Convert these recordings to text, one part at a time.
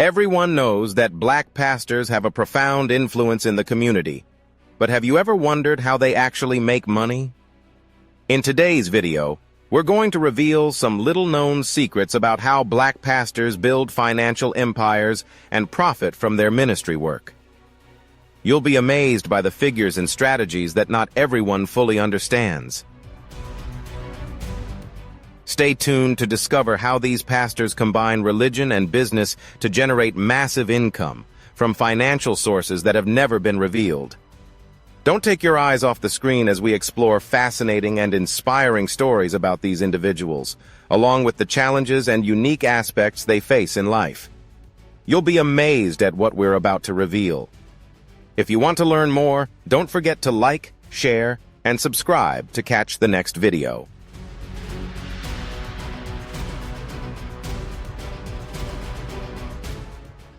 Everyone knows that black pastors have a profound influence in the community, but have you ever wondered how they actually make money? In today's video, we're going to reveal some little-known secrets about how black pastors build financial empires and profit from their ministry work. You'll be amazed by the figures and strategies that not everyone fully understands. Stay tuned to discover how these pastors combine religion and business to generate massive income from financial sources that have never been revealed. Don't take your eyes off the screen as we explore fascinating and inspiring stories about these individuals, along with the challenges and unique aspects they face in life. You'll be amazed at what we're about to reveal. If you want to learn more, don't forget to like, share, and subscribe to catch the next video.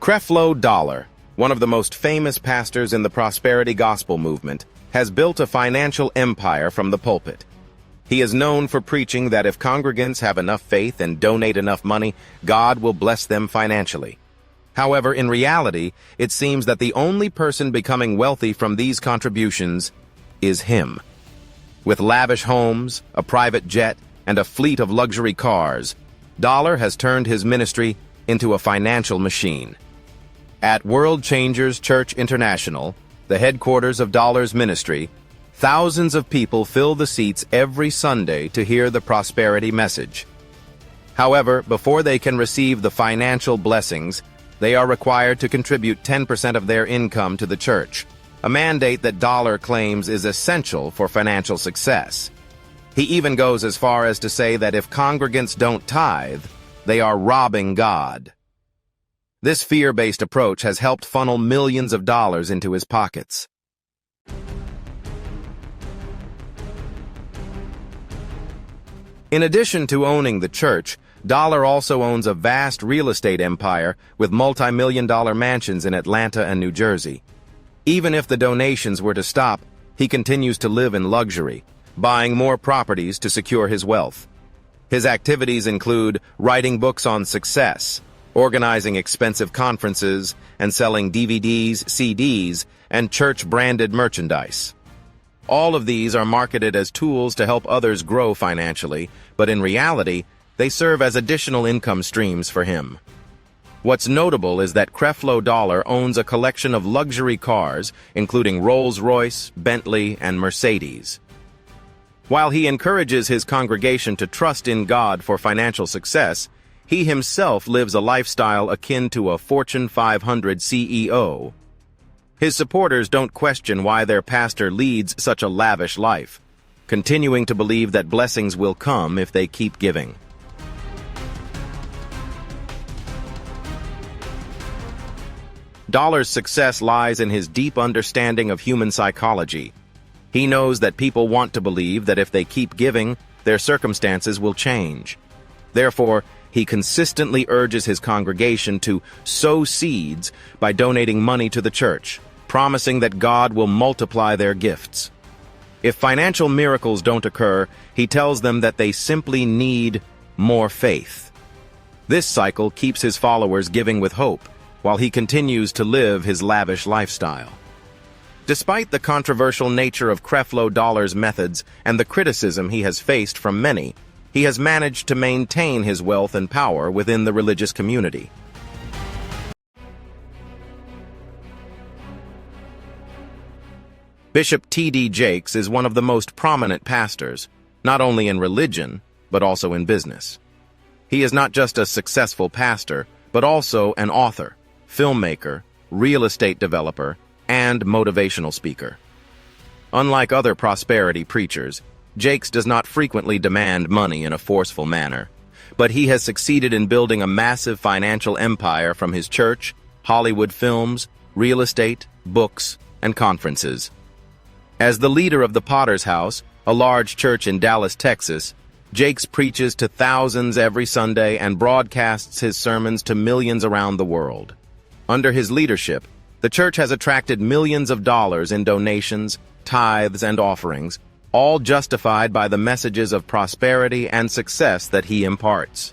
Creflo Dollar, one of the most famous pastors in the prosperity gospel movement, has built a financial empire from the pulpit. He is known for preaching that if congregants have enough faith and donate enough money, God will bless them financially. However, in reality, it seems that the only person becoming wealthy from these contributions is him. With lavish homes, a private jet, and a fleet of luxury cars, Dollar has turned his ministry into a financial machine. At World Changers Church International, the headquarters of Dollar's ministry, thousands of people fill the seats every Sunday to hear the prosperity message. However, before they can receive the financial blessings, they are required to contribute 10% of their income to the church, a mandate that Dollar claims is essential for financial success. He even goes as far as to say that if congregants don't tithe, they are robbing God. This fear-based approach has helped funnel millions of dollars into his pockets. In addition to owning the church, Dollar also owns a vast real estate empire with multi-million-dollar mansions in Atlanta and New Jersey. Even if the donations were to stop, he continues to live in luxury, buying more properties to secure his wealth. His activities include writing books on success, organizing expensive conferences, and selling DVDs, CDs, and church-branded merchandise. All of these are marketed as tools to help others grow financially, but in reality, they serve as additional income streams for him. What's notable is that Creflo Dollar owns a collection of luxury cars, including Rolls-Royce, Bentley, and Mercedes. While he encourages his congregation to trust in God for financial success, he himself lives a lifestyle akin to a Fortune 500 CEO. His supporters don't question why their pastor leads such a lavish life, continuing to believe that blessings will come if they keep giving. Dollar's success lies in his deep understanding of human psychology. He knows that people want to believe that if they keep giving, their circumstances will change. Therefore, he consistently urges his congregation to sow seeds by donating money to the church, promising that God will multiply their gifts. If financial miracles don't occur, he tells them that they simply need more faith. This cycle keeps his followers giving with hope, while he continues to live his lavish lifestyle. Despite the controversial nature of Creflo Dollar's methods and the criticism he has faced from many, he has managed to maintain his wealth and power within the religious community. Bishop T.D. Jakes is one of the most prominent pastors, not only in religion, but also in business. He is not just a successful pastor, but also an author, filmmaker, real estate developer, and motivational speaker. Unlike other prosperity preachers, Jakes does not frequently demand money in a forceful manner, but he has succeeded in building a massive financial empire from his church, Hollywood films, real estate, books, and conferences. As the leader of the Potter's House, a large church in Dallas, Texas, Jakes preaches to thousands every Sunday and broadcasts his sermons to millions around the world. Under his leadership, the church has attracted millions of dollars in donations, tithes, and offerings, all justified by the messages of prosperity and success that he imparts.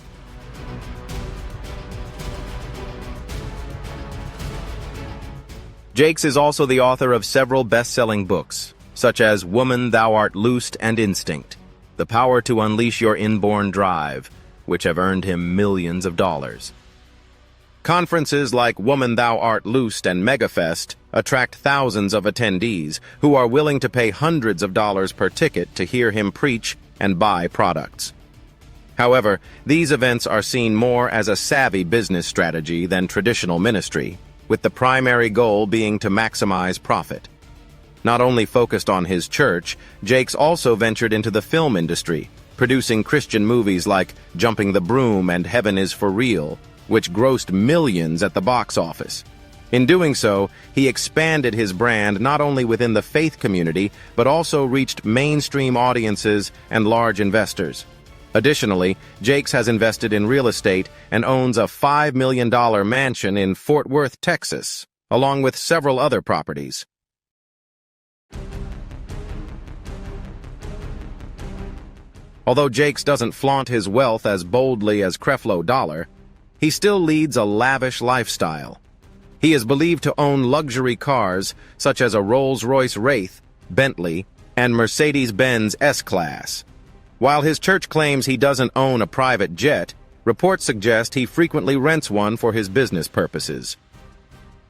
Jakes is also the author of several best-selling books, such as Woman, Thou Art Loosed and Instinct, The Power to Unleash Your Inborn Drive, which have earned him millions of dollars. Conferences like Woman, Thou Art Loosed and MegaFest attract thousands of attendees who are willing to pay hundreds of dollars per ticket to hear him preach and buy products. However, these events are seen more as a savvy business strategy than traditional ministry, with the primary goal being to maximize profit. Not only focused on his church, Jakes also ventured into the film industry, producing Christian movies like Jumping the Broom and Heaven is for Real, which grossed millions at the box office. In doing so, he expanded his brand not only within the faith community, but also reached mainstream audiences and large investors. Additionally, Jakes has invested in real estate and owns a $5 million mansion in Fort Worth, Texas, along with several other properties. Although Jakes doesn't flaunt his wealth as boldly as Creflo Dollar, he still leads a lavish lifestyle. He is believed to own luxury cars such as a Rolls-Royce Wraith, Bentley, and Mercedes-Benz S-Class. While his church claims he doesn't own a private jet, reports suggest he frequently rents one for his business purposes.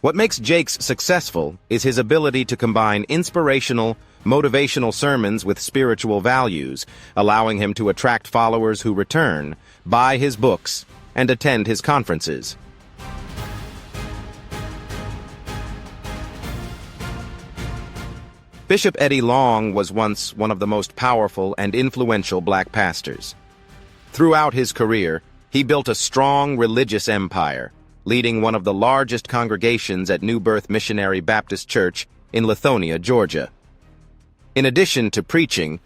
What makes Jakes successful is his ability to combine inspirational, motivational sermons with spiritual values, allowing him to attract followers who return, buy his books, and attend his conferences. Bishop Eddie Long was once one of the most powerful and influential black pastors. Throughout his career, he built a strong religious empire, leading one of the largest congregations at New Birth Missionary Baptist Church in Lithonia, Georgia. In addition to preaching,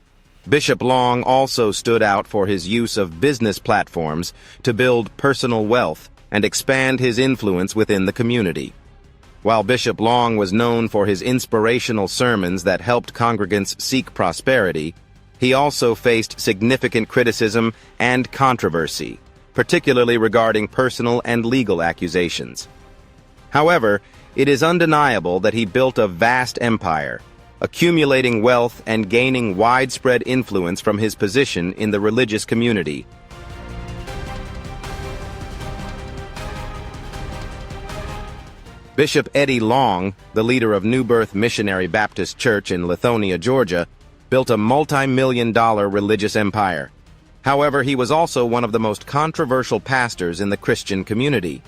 Bishop Long also stood out for his use of business platforms to build personal wealth and expand his influence within the community. While Bishop Long was known for his inspirational sermons that helped congregants seek prosperity, he also faced significant criticism and controversy, particularly regarding personal and legal accusations. However, it is undeniable that he built a vast empire, accumulating wealth and gaining widespread influence from his position in the religious community. Bishop Eddie Long, the leader of New Birth Missionary Baptist Church in Lithonia, Georgia, built a multi-million-dollar religious empire. However, he was also one of the most controversial pastors in the Christian community.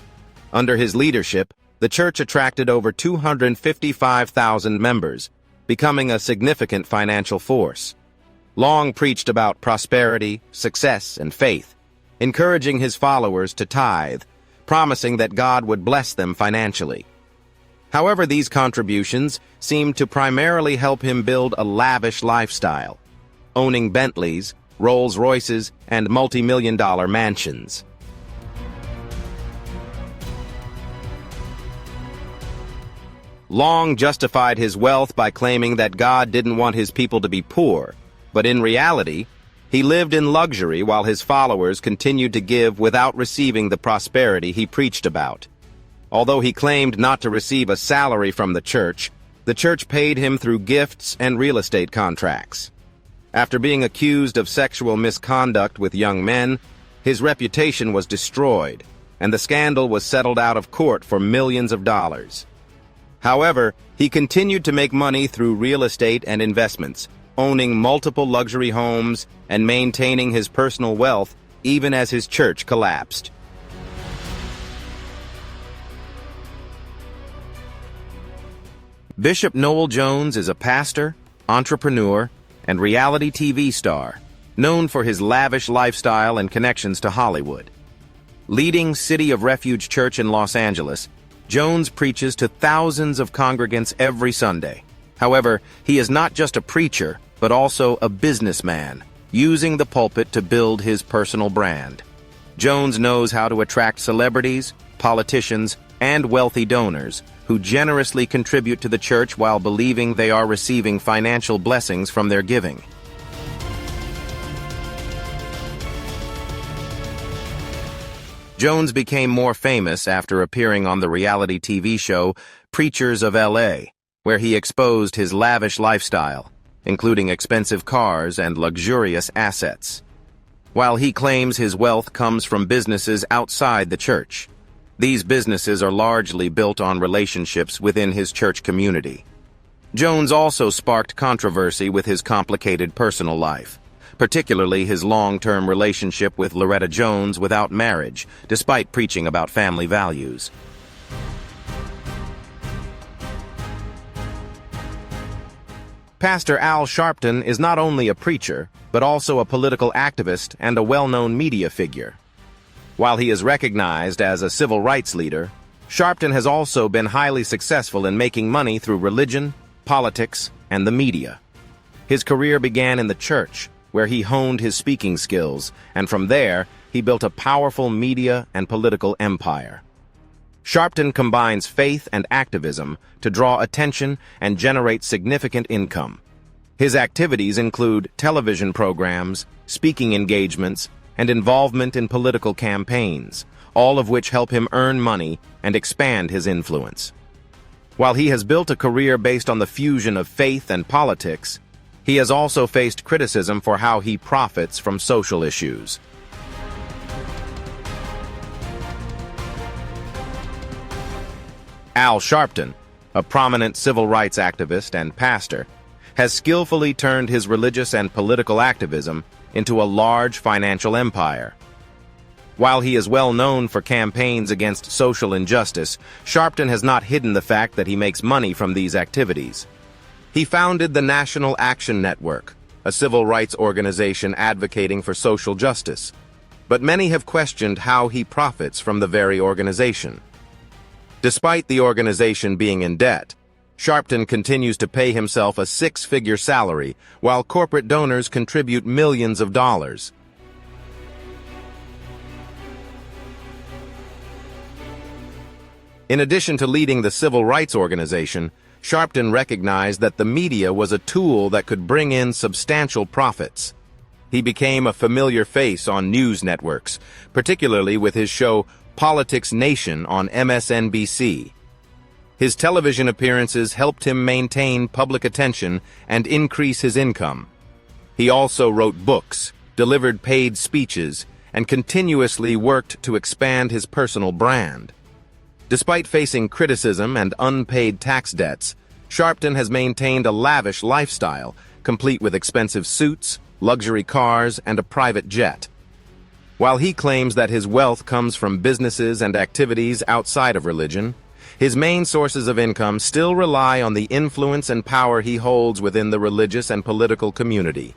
Under his leadership, the church attracted over 255,000 members, becoming a significant financial force. Long preached about prosperity, success, and faith, encouraging his followers to tithe, promising that God would bless them financially. However, these contributions seemed to primarily help him build a lavish lifestyle, owning Bentleys, Rolls-Royces, and multi-million-dollar mansions. Long justified his wealth by claiming that God didn't want his people to be poor, but in reality, he lived in luxury while his followers continued to give without receiving the prosperity he preached about. Although he claimed not to receive a salary from the church paid him through gifts and real estate contracts. After being accused of sexual misconduct with young men, his reputation was destroyed, and the scandal was settled out of court for millions of dollars. However, he continued to make money through real estate and investments, owning multiple luxury homes and maintaining his personal wealth even as his church collapsed. Bishop Noel Jones is a pastor, entrepreneur, and reality TV star, known for his lavish lifestyle and connections to Hollywood. Leading City of Refuge Church in Los Angeles, Jones preaches to thousands of congregants every Sunday. However, he is not just a preacher, but also a businessman, using the pulpit to build his personal brand. Jones knows how to attract celebrities, politicians, and wealthy donors who generously contribute to the church while believing they are receiving financial blessings from their giving. Jones became more famous after appearing on the reality TV show Preachers of L.A., where he exposed his lavish lifestyle, including expensive cars and luxurious assets. While he claims his wealth comes from businesses outside the church, these businesses are largely built on relationships within his church community. Jones also sparked controversy with his complicated personal life, particularly his long-term relationship with Loretta Jones without marriage, despite preaching about family values. Pastor Al Sharpton is not only a preacher, but also a political activist and a well-known media figure. While he is recognized as a civil rights leader, Sharpton has also been highly successful in making money through religion, politics, and the media. His career began in the church, where he honed his speaking skills, and from there, he built a powerful media and political empire. Sharpton combines faith and activism to draw attention and generate significant income. His activities include television programs, speaking engagements, and involvement in political campaigns, all of which help him earn money and expand his influence. While he has built a career based on the fusion of faith and politics, he has also faced criticism for how he profits from social issues. Al Sharpton, a prominent civil rights activist and pastor, has skillfully turned his religious and political activism into a large financial empire. While he is well known for campaigns against social injustice, Sharpton has not hidden the fact that he makes money from these activities. He founded the National Action Network, a civil rights organization advocating for social justice, but many have questioned how he profits from the very organization. Despite the organization being in debt, Sharpton continues to pay himself a six-figure salary, while corporate donors contribute millions of dollars. In addition to leading the civil rights organization, Sharpton recognized that the media was a tool that could bring in substantial profits. He became a familiar face on news networks, particularly with his show Politics Nation on MSNBC. His television appearances helped him maintain public attention and increase his income. He also wrote books, delivered paid speeches, and continuously worked to expand his personal brand. Despite facing criticism and unpaid tax debts, Sharpton has maintained a lavish lifestyle, complete with expensive suits, luxury cars, and a private jet. While he claims that his wealth comes from businesses and activities outside of religion, his main sources of income still rely on the influence and power he holds within the religious and political community.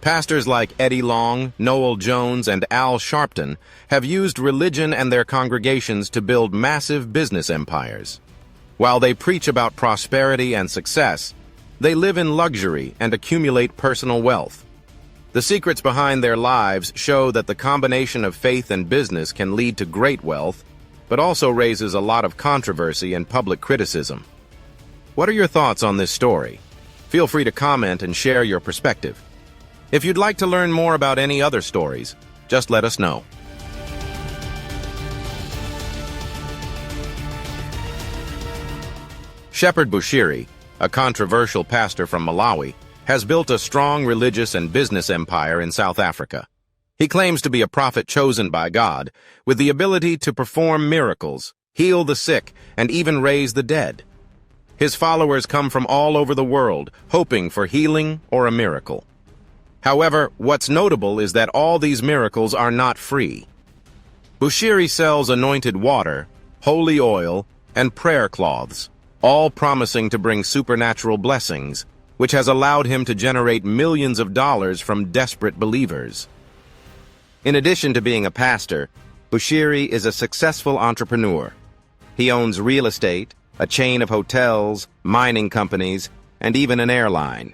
Pastors like Eddie Long, Noel Jones, and Al Sharpton have used religion and their congregations to build massive business empires. While they preach about prosperity and success, they live in luxury and accumulate personal wealth. The secrets behind their lives show that the combination of faith and business can lead to great wealth, but also raises a lot of controversy and public criticism. What are your thoughts on this story? Feel free to comment and share your perspective. If you'd like to learn more about any other stories, just let us know. Shepherd Bushiri, a controversial pastor from Malawi, has built a strong religious and business empire in South Africa. He claims to be a prophet chosen by God, with the ability to perform miracles, heal the sick, and even raise the dead. His followers come from all over the world, hoping for healing or a miracle. However, what's notable is that all these miracles are not free. Bushiri sells anointed water, holy oil, and prayer cloths, all promising to bring supernatural blessings, which has allowed him to generate millions of dollars from desperate believers. In addition to being a pastor, Bushiri is a successful entrepreneur. He owns real estate, a chain of hotels, mining companies, and even an airline.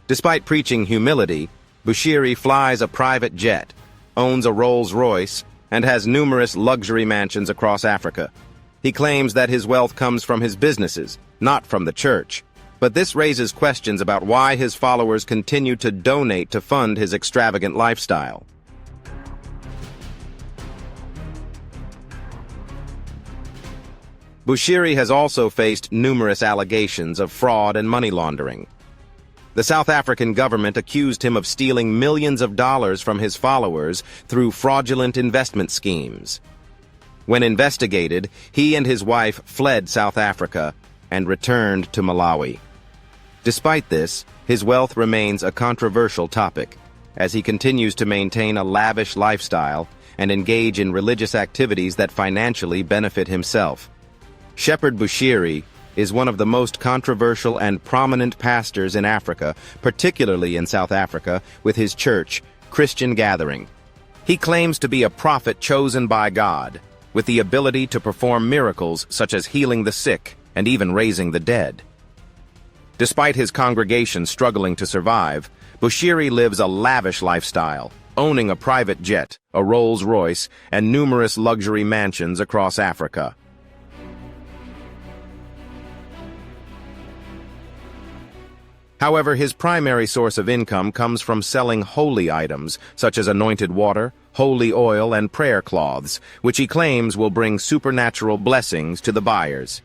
Despite preaching humility, Bushiri flies a private jet, owns a Rolls-Royce, and has numerous luxury mansions across Africa. He claims that his wealth comes from his businesses, not from the church, But this raises questions about why his followers continue to donate to fund his extravagant lifestyle. Bushiri has also faced numerous allegations of fraud and money laundering. The South African government accused him of stealing millions of dollars from his followers through fraudulent investment schemes. When investigated, he and his wife fled South Africa and returned to Malawi. Despite this, his wealth remains a controversial topic, as he continues to maintain a lavish lifestyle and engage in religious activities that financially benefit himself. Shepherd Bushiri is one of the most controversial and prominent pastors in Africa, particularly in South Africa, with his church, Christian Gathering. He claims to be a prophet chosen by God, with the ability to perform miracles such as healing the sick and even raising the dead. Despite his congregation struggling to survive, Bushiri lives a lavish lifestyle, owning a private jet, a Rolls-Royce, and numerous luxury mansions across Africa. However, his primary source of income comes from selling holy items, such as anointed water, holy oil, and prayer cloths, which he claims will bring supernatural blessings to the buyers.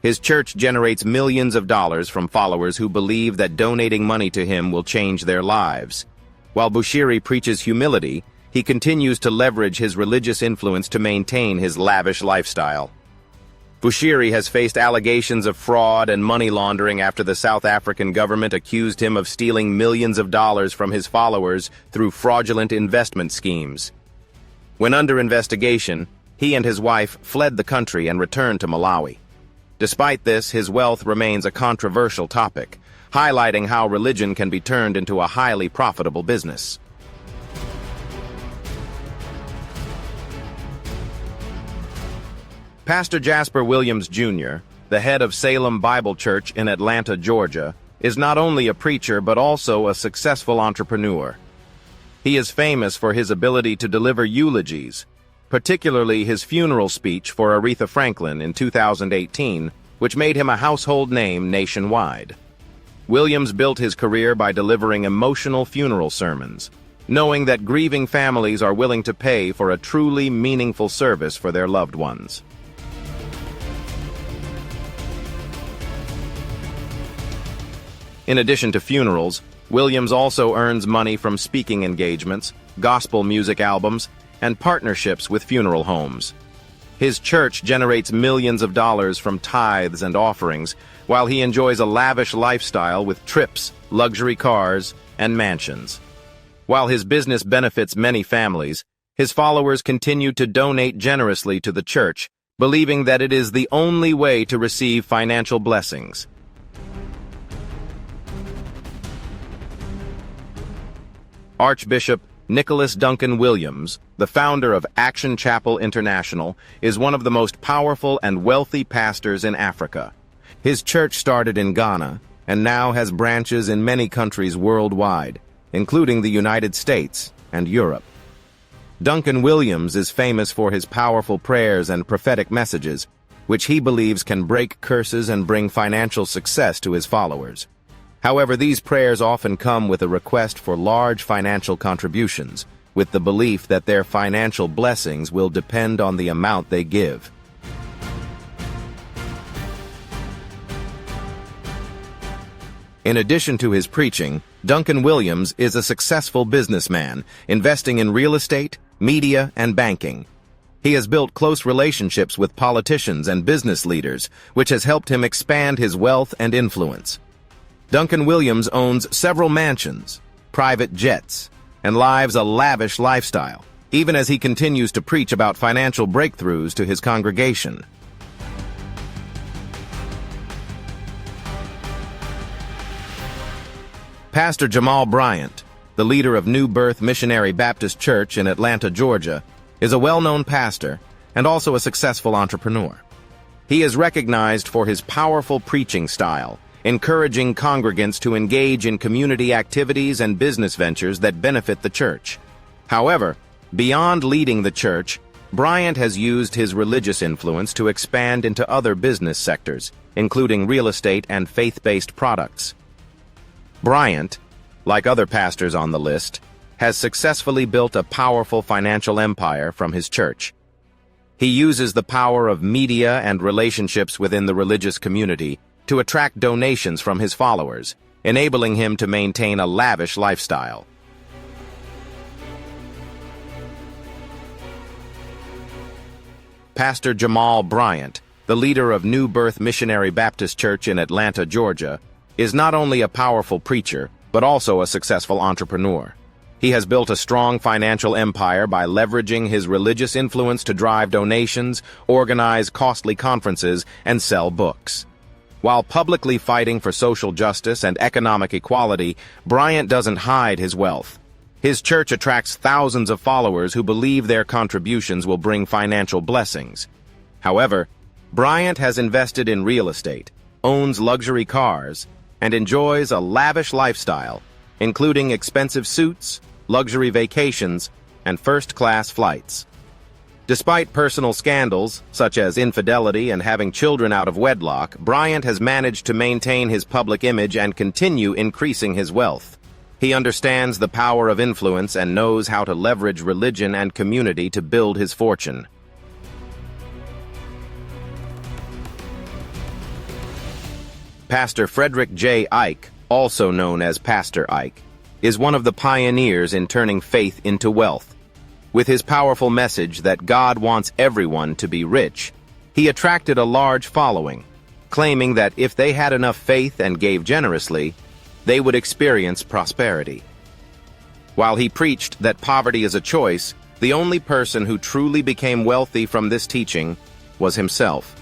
His church generates millions of dollars from followers who believe that donating money to him will change their lives. While Bushiri preaches humility, he continues to leverage his religious influence to maintain his lavish lifestyle. Bushiri has faced allegations of fraud and money laundering after the South African government accused him of stealing millions of dollars from his followers through fraudulent investment schemes. When under investigation, he and his wife fled the country and returned to Malawi. Despite this, his wealth remains a controversial topic, highlighting how religion can be turned into a highly profitable business. Pastor Jasper Williams Jr., the head of Salem Bible Church in Atlanta, Georgia, is not only a preacher but also a successful entrepreneur. He is famous for his ability to deliver eulogies, particularly his funeral speech for Aretha Franklin in 2018, which made him a household name nationwide. Williams built his career by delivering emotional funeral sermons, knowing that grieving families are willing to pay for a truly meaningful service for their loved ones. In addition to funerals, Williams also earns money from speaking engagements, gospel music albums, and partnerships with funeral homes. His church generates millions of dollars from tithes and offerings, while he enjoys a lavish lifestyle with trips, luxury cars, and mansions. While his business benefits many families, his followers continue to donate generously to the church, believing that it is the only way to receive financial blessings. Archbishop Nicholas Duncan-Williams, the founder of Action Chapel International, is one of the most powerful and wealthy pastors in Africa. His church started in Ghana and now has branches in many countries worldwide, including the United States and Europe. Duncan-Williams is famous for his powerful prayers and prophetic messages, which he believes can break curses and bring financial success to his followers. However, these prayers often come with a request for large financial contributions, with the belief that their financial blessings will depend on the amount they give. In addition to his preaching, Duncan-Williams is a successful businessman, investing in real estate, media, and banking. He has built close relationships with politicians and business leaders, which has helped him expand his wealth and influence. Duncan-Williams owns several mansions, private jets, and lives a lavish lifestyle, even as he continues to preach about financial breakthroughs to his congregation. Pastor Jamal Bryant, the leader of New Birth Missionary Baptist Church in Atlanta, Georgia, is a well-known pastor and also a successful entrepreneur. He is recognized for his powerful preaching style, encouraging congregants to engage in community activities and business ventures that benefit the church. However, beyond leading the church, Bryant has used his religious influence to expand into other business sectors, including real estate and faith-based products. Bryant, like other pastors on the list, has successfully built a powerful financial empire from his church. He uses the power of media and relationships within the religious community to attract donations from his followers, enabling him to maintain a lavish lifestyle. Pastor Jamal Bryant, the leader of New Birth Missionary Baptist Church in Atlanta, Georgia, is not only a powerful preacher, but also a successful entrepreneur. He has built a strong financial empire by leveraging his religious influence to drive donations, organize costly conferences, and sell books. While publicly fighting for social justice and economic equality, Bryant doesn't hide his wealth. His church attracts thousands of followers who believe their contributions will bring financial blessings. However, Bryant has invested in real estate, owns luxury cars, and enjoys a lavish lifestyle, including expensive suits, luxury vacations, and first-class flights. Despite personal scandals, such as infidelity and having children out of wedlock, Bryant has managed to maintain his public image and continue increasing his wealth. He understands the power of influence and knows how to leverage religion and community to build his fortune. Pastor Frederick J. Ike, also known as Pastor Ike, is one of the pioneers in turning faith into wealth. With his powerful message that God wants everyone to be rich, he attracted a large following, claiming that if they had enough faith and gave generously, they would experience prosperity. While he preached that poverty is a choice, the only person who truly became wealthy from this teaching was himself.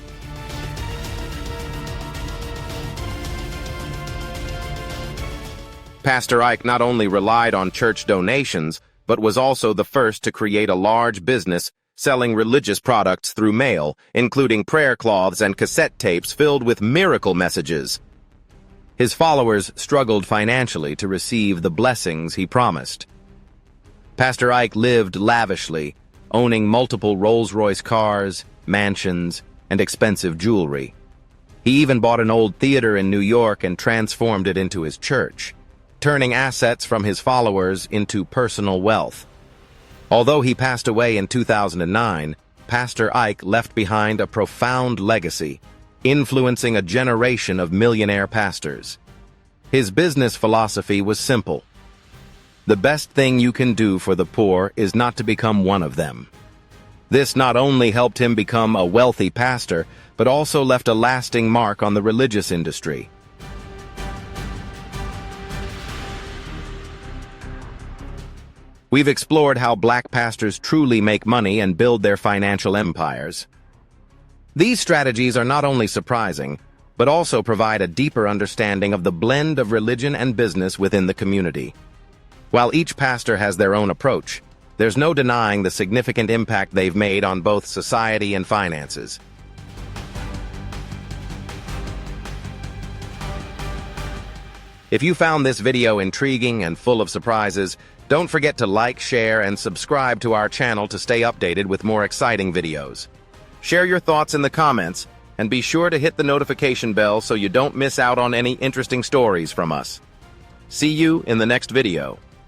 Pastor Ike not only relied on church donations, but was also the first to create a large business selling religious products through mail, including prayer cloths and cassette tapes filled with miracle messages. His followers struggled financially to receive the blessings he promised. Pastor Ike lived lavishly, owning multiple Rolls-Royce cars, mansions, and expensive jewelry. He even bought an old theater in New York and transformed it into his church, turning assets from his followers into personal wealth. Although he passed away in 2009, Pastor Ike left behind a profound legacy, influencing a generation of millionaire pastors. His business philosophy was simple. The best thing you can do for the poor is not to become one of them. This not only helped him become a wealthy pastor, but also left a lasting mark on the religious industry. We've explored how black pastors truly make money and build their financial empires. These strategies are not only surprising, but also provide a deeper understanding of the blend of religion and business within the community. While each pastor has their own approach, there's no denying the significant impact they've made on both society and finances. If you found this video intriguing and full of surprises, don't forget to like, share, and subscribe to our channel to stay updated with more exciting videos. Share your thoughts in the comments, and be sure to hit the notification bell so you don't miss out on any interesting stories from us. See you in the next video.